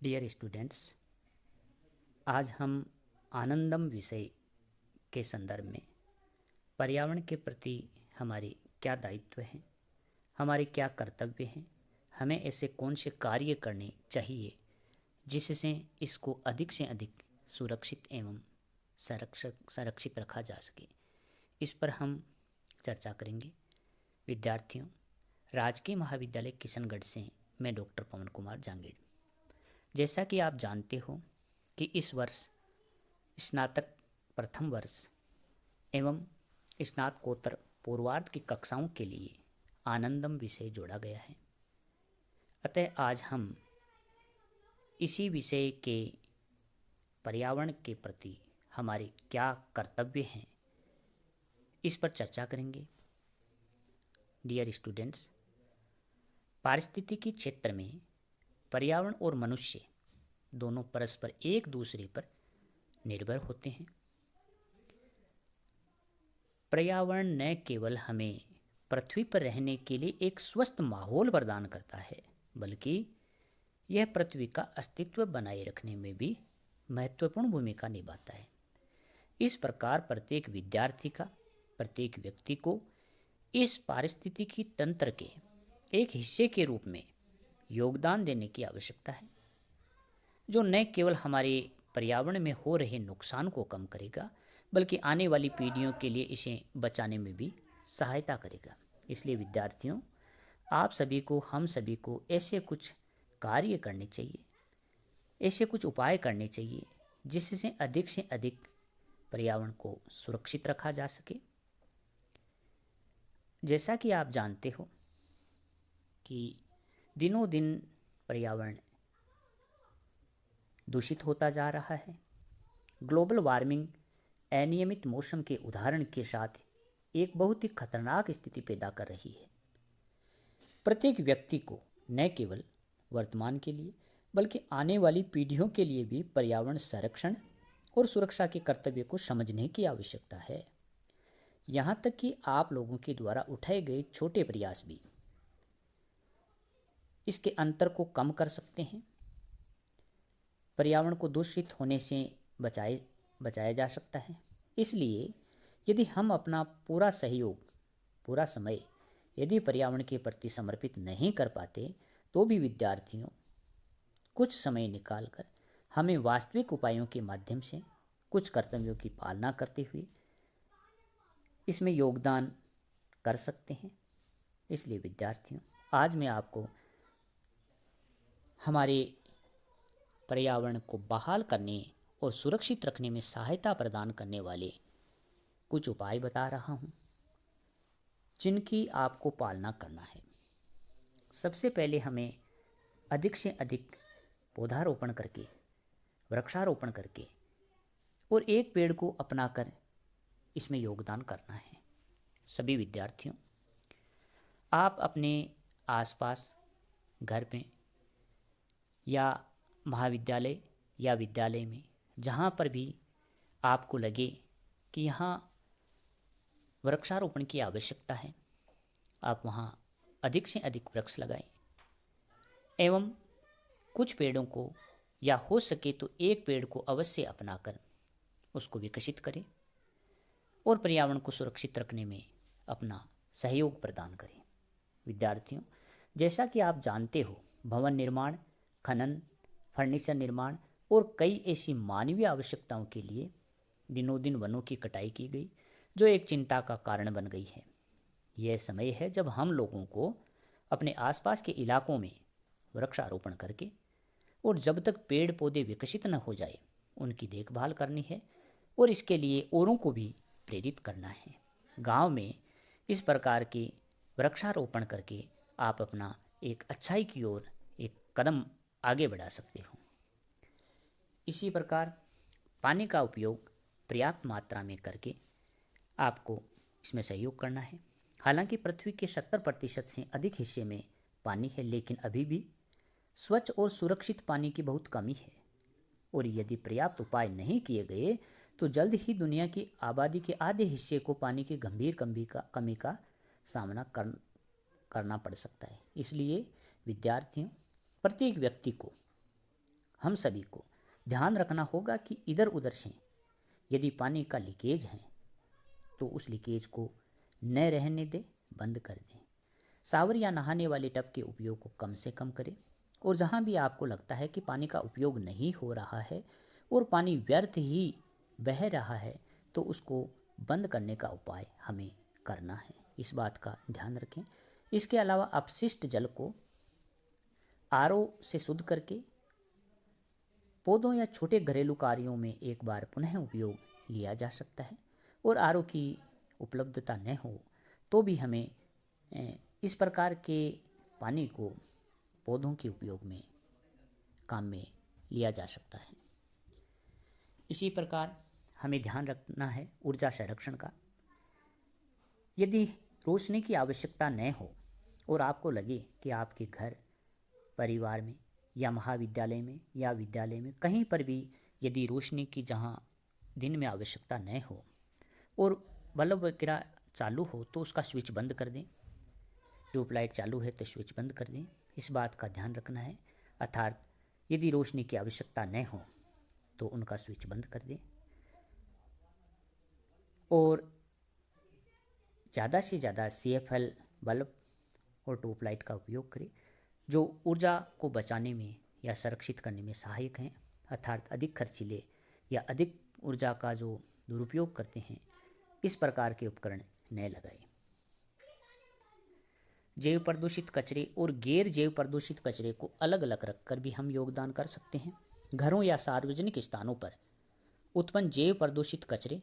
Dear students, आज हम आनंदम विषय के संदर्भ में पर्यावरण के प्रति हमारे क्या दायित्व हैं, हमारे क्या कर्तव्य हैं, हमें ऐसे कौन से कार्य करने चाहिए जिससे इसको अधिक से अधिक सुरक्षित एवं संरक्षित रखा जा सके, इस पर हम चर्चा करेंगे। विद्यार्थियों, राजकीय महाविद्यालय किशनगढ़ से मैं डॉक्टर पवन कुमार जांगीड़। जैसा कि आप जानते हो कि इस वर्ष स्नातक प्रथम वर्ष एवं स्नातकोत्तर पूर्वार्ध की कक्षाओं के लिए आनंदम विषय जोड़ा गया है। अतः आज हम इसी विषय के पर्यावरण के प्रति हमारे क्या कर्तव्य हैं, इस पर चर्चा करेंगे। डियर स्टूडेंट्स, पारिस्थितिकी क्षेत्र में पर्यावरण और मनुष्य दोनों परस्पर एक दूसरे पर निर्भर होते हैं। पर्यावरण न केवल हमें पृथ्वी पर रहने के लिए एक स्वस्थ माहौल प्रदान करता है, बल्कि यह पृथ्वी का अस्तित्व बनाए रखने में भी महत्वपूर्ण भूमिका निभाता है। इस प्रकार प्रत्येक विद्यार्थी का, प्रत्येक व्यक्ति को इस पारिस्थितिकी तंत्र के एक हिस्से के रूप में योगदान देने की आवश्यकता है, जो न केवल हमारे पर्यावरण में हो रहे नुकसान को कम करेगा, बल्कि आने वाली पीढ़ियों के लिए इसे बचाने में भी सहायता करेगा। इसलिए विद्यार्थियों, आप सभी को, हम सभी को ऐसे कुछ कार्य करने चाहिए, ऐसे कुछ उपाय करने चाहिए जिससे से अधिक पर्यावरण को सुरक्षित रखा जा सके। जैसा कि आप जानते हो कि दिनों दिन पर्यावरण दूषित होता जा रहा है। ग्लोबल वार्मिंग अनियमित मौसम के उदाहरण के साथ एक बहुत ही खतरनाक स्थिति पैदा कर रही है। प्रत्येक व्यक्ति को न केवल वर्तमान के लिए बल्कि आने वाली पीढ़ियों के लिए भी पर्यावरण संरक्षण और सुरक्षा के कर्तव्य को समझने की आवश्यकता है। यहाँ तक कि आप लोगों के द्वारा उठाए गए छोटे प्रयास भी इसके अंतर को कम कर सकते हैं। पर्यावरण को दूषित होने से बचाया जा सकता है। इसलिए यदि हम अपना पूरा सहयोग, पूरा समय यदि पर्यावरण के प्रति समर्पित नहीं कर पाते, तो भी विद्यार्थियों कुछ समय निकालकर हमें वास्तविक उपायों के माध्यम से कुछ कर्तव्यों की पालना करते हुए इसमें योगदान कर सकते हैं। इसलिए विद्यार्थियों, आज मैं आपको हमारे पर्यावरण को बहाल करने और सुरक्षित रखने में सहायता प्रदान करने वाले कुछ उपाय बता रहा हूँ, जिनकी आपको पालना करना है। सबसे पहले हमें अधिक से अधिक पौधारोपण करके, वृक्षारोपण करके और एक पेड़ को अपनाकर इसमें योगदान करना है। सभी विद्यार्थियों, आप अपने आसपास घर में या महाविद्यालय या विद्यालय में जहाँ पर भी आपको लगे कि यहाँ वृक्षारोपण की आवश्यकता है, आप वहाँ अधिक से अधिक वृक्ष लगाएं एवं कुछ पेड़ों को, या हो सके तो एक पेड़ को अवश्य अपनाकर उसको विकसित करें और पर्यावरण को सुरक्षित रखने में अपना सहयोग प्रदान करें। विद्यार्थियों, जैसा कि आप जानते हो, भवन निर्माण, खनन, फर्नीचर निर्माण और कई ऐसी मानवीय आवश्यकताओं के लिए दिनों दिन वनों की कटाई की गई, जो एक चिंता का कारण बन गई है। यह समय है जब हम लोगों को अपने आसपास के इलाकों में वृक्षारोपण करके और जब तक पेड़ पौधे विकसित न हो जाए उनकी देखभाल करनी है और इसके लिए औरों को भी प्रेरित करना है। गांव में इस प्रकार के वृक्षारोपण करके आप अपना एक अच्छाई की ओर एक कदम आगे बढ़ा सकते हो। इसी प्रकार पानी का उपयोग पर्याप्त मात्रा में करके आपको इसमें सहयोग करना है। हालांकि पृथ्वी के 70% से अधिक हिस्से में पानी है, लेकिन अभी भी स्वच्छ और सुरक्षित पानी की बहुत कमी है और यदि पर्याप्त उपाय नहीं किए गए तो जल्द ही दुनिया की आबादी के आधे हिस्से को पानी की गंभीर कमी का सामना करना पड़ सकता है। इसलिए विद्यार्थियों, प्रत्येक व्यक्ति को हम सभी को ध्यान रखना होगा कि इधर उधर से यदि पानी का लीकेज है तो उस लीकेज को न रहने दें, बंद कर दें। शावर या नहाने वाले टब के उपयोग को कम से कम करें और जहाँ भी आपको लगता है कि पानी का उपयोग नहीं हो रहा है और पानी व्यर्थ ही बह रहा है तो उसको बंद करने का उपाय हमें करना है। इस बात का ध्यान रखें। इसके अलावा अपशिष्ट जल को आरओ से शुद्ध करके पौधों या छोटे घरेलू कार्यों में एक बार पुनः उपयोग लिया जा सकता है। और आरओ की उपलब्धता न हो तो भी हमें इस प्रकार के पानी को पौधों के उपयोग में काम में लिया जा सकता है। इसी प्रकार हमें ध्यान रखना है ऊर्जा संरक्षण का। यदि रोशनी की आवश्यकता न हो और आपको लगे कि आपके घर, परिवार में या महाविद्यालय में या विद्यालय में कहीं पर भी यदि रोशनी की जहाँ दिन में आवश्यकता न हो और बल्ब वगैरह चालू हो तो उसका स्विच बंद कर दें। ट्यूबलाइट चालू है तो स्विच बंद कर दें। इस बात का ध्यान रखना है। अर्थात यदि रोशनी की आवश्यकता न हो तो उनका स्विच बंद कर दें और ज़्यादा से ज़्यादा CFL बल्ब और ट्यूबलाइट का उपयोग करें जो ऊर्जा को बचाने में या संरक्षित करने में सहायक हैं। अर्थात अधिक खर्चीले या अधिक ऊर्जा का जो दुरुपयोग करते हैं इस प्रकार के उपकरण न लगाएं। जैव प्रदूषित कचरे और गैर जैव प्रदूषित कचरे को अलग अलग रखकर भी हम योगदान कर सकते हैं। घरों या सार्वजनिक स्थानों पर उत्पन्न जैव प्रदूषित कचरे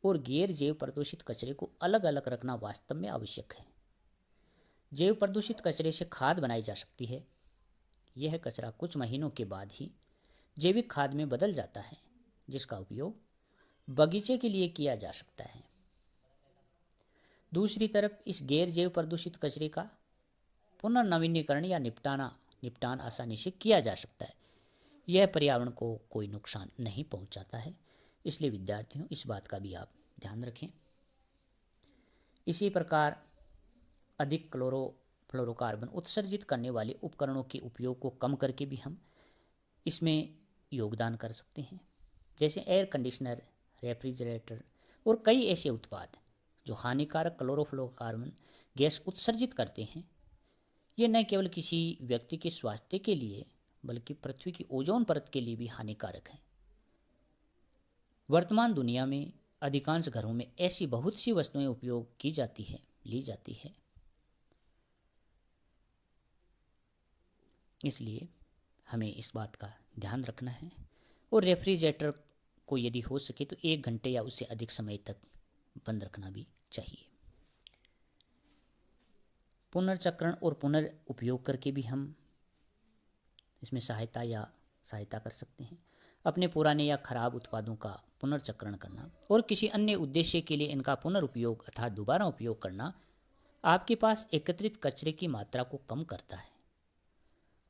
और गैर जैव प्रदूषित कचरे को अलग अलग रखना वास्तव में आवश्यक है। जैव प्रदूषित कचरे से खाद बनाई जा सकती है। यह कचरा कुछ महीनों के बाद ही जैविक खाद में बदल जाता है जिसका उपयोग बगीचे के लिए किया जा सकता है। दूसरी तरफ इस गैर जैव प्रदूषित कचरे का पुनर्नवीनीकरण या निपटान आसानी से किया जा सकता है। यह पर्यावरण को कोई नुकसान नहीं पहुंचाता है। इसलिए विद्यार्थियों इस बात का भी आप ध्यान रखें। इसी प्रकार अधिक क्लोरोफ्लोरोकार्बन उत्सर्जित करने वाले उपकरणों के उपयोग को कम करके भी हम इसमें योगदान कर सकते हैं। जैसे एयर कंडीशनर, रेफ्रिजरेटर और कई ऐसे उत्पाद जो हानिकारक क्लोरोफ्लोरोकार्बन गैस उत्सर्जित करते हैं। ये न केवल किसी व्यक्ति के स्वास्थ्य के लिए बल्कि पृथ्वी की ओजोन परत के लिए भी हानिकारक है। वर्तमान दुनिया में अधिकांश घरों में ऐसी बहुत सी वस्तुएं उपयोग की जाती है, ली जाती है। इसलिए हमें इस बात का ध्यान रखना है और रेफ्रिजरेटर को यदि हो सके तो 1 घंटे या उससे अधिक समय तक बंद रखना भी चाहिए। पुनर्चक्रण और पुनर्उपयोग करके भी हम इसमें सहायता कर सकते हैं। अपने पुराने या खराब उत्पादों का पुनर्चक्रण करना और किसी अन्य उद्देश्य के लिए इनका पुनर्उपयोग अर्थात दोबारा उपयोग करना आपके पास एकत्रित कचरे की मात्रा को कम करता है।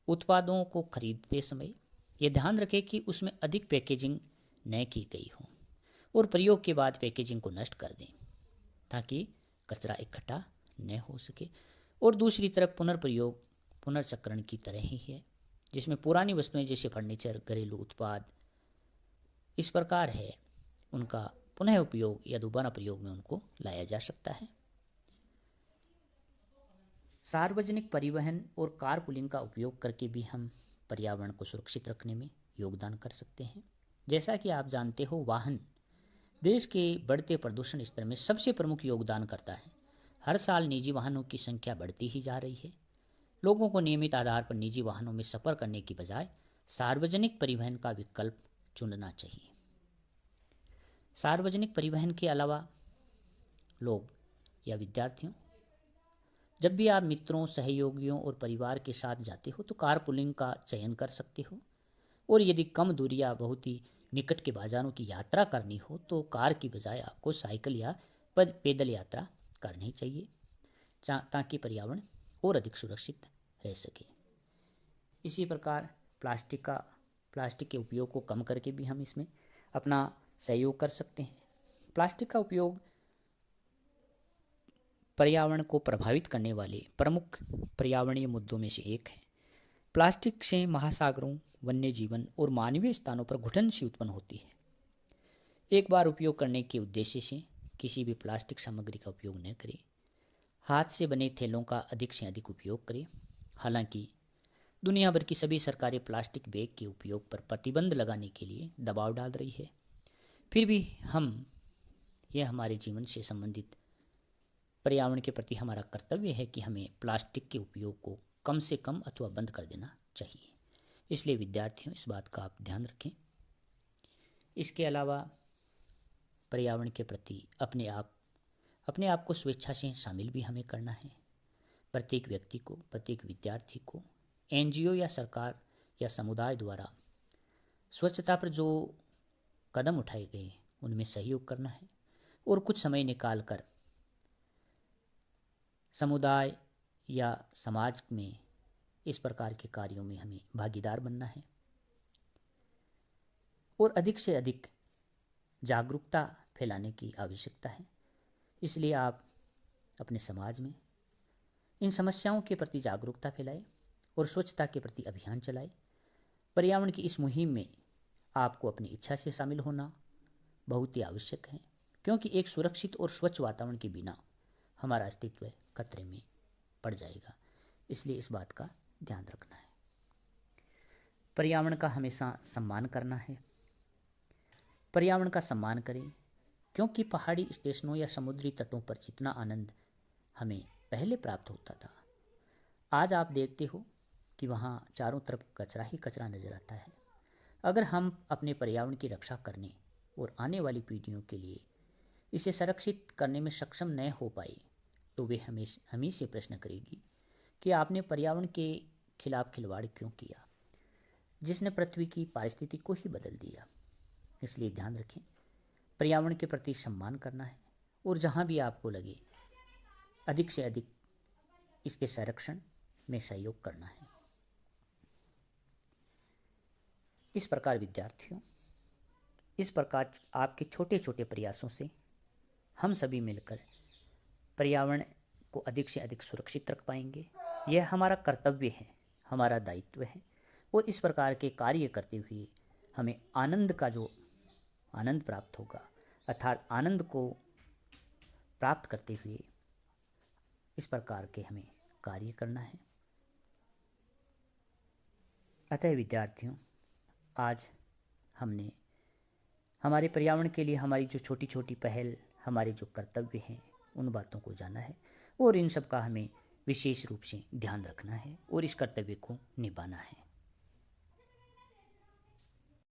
उत्पादों को खरीदते समय यह ध्यान रखें कि उसमें अधिक पैकेजिंग न की गई हो और प्रयोग के बाद पैकेजिंग को नष्ट कर दें ताकि कचरा इकट्ठा न हो सके। और दूसरी तरफ पुनर्प्रयोग पुनर्चक्रण की तरह ही है जिसमें पुरानी वस्तुएं जैसे फर्नीचर, घरेलू उत्पाद इस प्रकार है, उनका पुनः उपयोग या दोबारा प्रयोग में उनको लाया जा सकता है। सार्वजनिक परिवहन और कारपूलिंग का उपयोग करके भी हम पर्यावरण को सुरक्षित रखने में योगदान कर सकते हैं। जैसा कि आप जानते हो, वाहन देश के बढ़ते प्रदूषण स्तर में सबसे प्रमुख योगदान करता है। हर साल निजी वाहनों की संख्या बढ़ती ही जा रही है। लोगों को नियमित आधार पर निजी वाहनों में सफ़र करने की बजाय सार्वजनिक परिवहन का विकल्प चुनना चाहिए। सार्वजनिक परिवहन के अलावा लोग या विद्यार्थियों, जब भी आप मित्रों, सहयोगियों और परिवार के साथ जाते हो तो कारपूलिंग का चयन कर सकते हो। और यदि कम दूरी या बहुत ही निकट के बाजारों की यात्रा करनी हो तो कार की बजाय आपको साइकिल या पैदल यात्रा करनी चाहिए ताकि पर्यावरण और अधिक सुरक्षित रह सके। इसी प्रकार प्लास्टिक के उपयोग को कम करके भी हम इसमें अपना सहयोग कर सकते हैं। प्लास्टिक का उपयोग पर्यावरण को प्रभावित करने वाले प्रमुख पर्यावरणीय मुद्दों में से एक है। प्लास्टिक से महासागरों, वन्य जीवन और मानवीय स्थानों पर घुटन सी उत्पन्न होती है। एक बार उपयोग करने के उद्देश्य से किसी भी प्लास्टिक सामग्री का उपयोग न करें। हाथ से बने थैलों का अधिक से अधिक उपयोग करें। हालांकि दुनिया भर की सभी सरकारें प्लास्टिक बैग के उपयोग पर प्रतिबंध लगाने के लिए दबाव डाल रही है, फिर भी यह हमारे जीवन से संबंधित पर्यावरण के प्रति हमारा कर्तव्य है कि हमें प्लास्टिक के उपयोग को कम से कम अथवा बंद कर देना चाहिए। इसलिए विद्यार्थियों, इस बात का आप ध्यान रखें। इसके अलावा पर्यावरण के प्रति अपने आप को स्वेच्छा से शामिल भी हमें करना है। प्रत्येक व्यक्ति को, प्रत्येक विद्यार्थी को एनजीओ या सरकार या समुदाय द्वारा स्वच्छता पर जो कदम उठाए गए उनमें सहयोग करना है और कुछ समय निकालकर समुदाय या समाज में इस प्रकार के कार्यों में हमें भागीदार बनना है और अधिक से अधिक जागरूकता फैलाने की आवश्यकता है। इसलिए आप अपने समाज में इन समस्याओं के प्रति जागरूकता फैलाएं और स्वच्छता के प्रति अभियान चलाएं। पर्यावरण की इस मुहिम में आपको अपनी इच्छा से शामिल होना बहुत ही आवश्यक है, क्योंकि एक सुरक्षित और स्वच्छ वातावरण के बिना हमारा अस्तित्व खतरे में पड़ जाएगा। इसलिए इस बात का ध्यान रखना है। पर्यावरण का हमेशा सम्मान करना है। पर्यावरण का सम्मान करें, क्योंकि पहाड़ी स्टेशनों या समुद्री तटों पर जितना आनंद हमें पहले प्राप्त होता था, आज आप देखते हो कि वहाँ चारों तरफ कचरा ही कचरा नजर आता है। अगर हम अपने पर्यावरण की रक्षा करने और आने वाली पीढ़ियों के लिए इसे संरक्षित करने में सक्षम न हो पाए तो वे हमें से प्रश्न करेगी कि आपने पर्यावरण के खिलाफ खिलवाड़ क्यों किया, जिसने पृथ्वी की पारिस्थितिकी को ही बदल दिया। इसलिए ध्यान रखें, पर्यावरण के प्रति सम्मान करना है और जहाँ भी आपको लगे अधिक से अधिक इसके संरक्षण में सहयोग करना है। इस प्रकार विद्यार्थियों, इस प्रकार आपके छोटे छोटे प्रयासों से हम सभी मिलकर पर्यावरण को अधिक से अधिक सुरक्षित रख पाएंगे। यह हमारा कर्तव्य है, हमारा दायित्व है और इस प्रकार के कार्य करते हुए हमें आनंद प्राप्त होगा, अर्थात आनंद को प्राप्त करते हुए इस प्रकार के हमें कार्य करना है। अतः विद्यार्थियों, आज हमने हमारे पर्यावरण के लिए हमारी जो छोटी छोटी पहल, हमारे जो कर्तव्य हैं, उन बातों को जाना है और इन सब का हमें विशेष रूप से ध्यान रखना है और इस कर्तव्य को निभाना है।